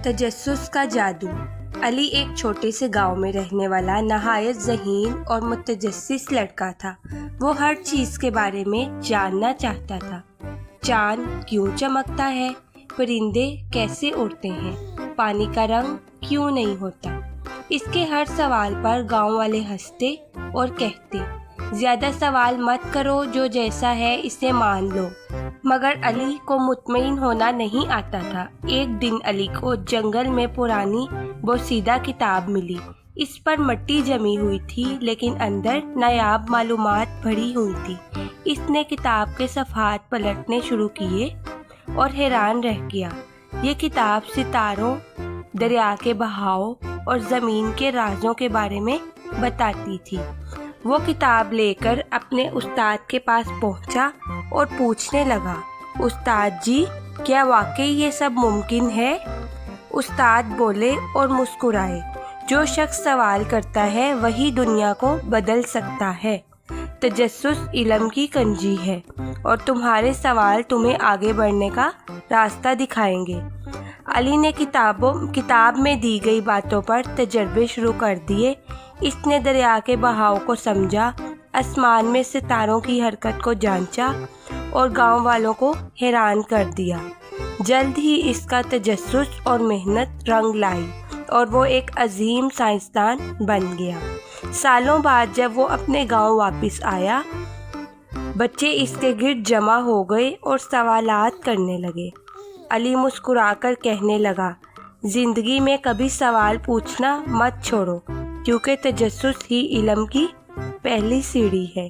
تجسس کا جادو۔ علی ایک چھوٹے سے گاؤں میں رہنے والا نہایت ذہین اور متجسس لڑکا تھا۔ وہ ہر چیز کے بارے میں جاننا چاہتا تھا۔ چاند کیوں چمکتا ہے؟ پرندے کیسے اڑتے ہیں؟ پانی کا رنگ کیوں نہیں ہوتا؟ اس کے ہر سوال پر گاؤں والے ہنستے اور کہتے، زیادہ سوال مت کرو، جو جیسا ہے اسے مان لو۔ مگر علی کو مطمئن ہونا نہیں آتا تھا۔ ایک دن علی کو جنگل میں پرانی بوسیدہ کتاب ملی۔ اس پر مٹی جمی ہوئی تھی، لیکن اندر نایاب معلومات بھری ہوئی تھی۔ اس نے کتاب کے صفحات پلٹنے شروع کیے اور حیران رہ گیا۔ یہ کتاب ستاروں، دریا کے بہاؤ اور زمین کے رازوں کے بارے میں بتاتی تھی۔ وہ کتاب لے کر اپنے استاد کے پاس پہنچا اور پوچھنے لگا، استاد جی، کیا واقعی یہ سب ممکن ہے؟ استاد بولے اور مسکرائے، جو شخص سوال کرتا ہے وہی دنیا کو بدل سکتا ہے۔ تجسس علم کی کنجی ہے اور تمہارے سوال تمہیں آگے بڑھنے کا راستہ دکھائیں گے۔ علی نے کتاب میں دی گئی باتوں پر تجربے شروع کر دیے۔ اس نے دریا کے بہاؤ کو سمجھا، آسمان میں ستاروں کی حرکت کو جانچا اور گاؤں والوں کو حیران کر دیا۔ جلد ہی اس کا تجسس اور محنت رنگ لائی اور وہ ایک عظیم سائنسدان بن گیا۔ سالوں بعد جب وہ اپنے گاؤں واپس آیا، بچے اس کے گرد جمع ہو گئے اور سوالات کرنے لگے۔ علی مسکرا کر کہنے لگا، زندگی میں کبھی سوال پوچھنا مت چھوڑو، کیونکہ تجسس ہی علم کی پہلی سیڑھی ہے۔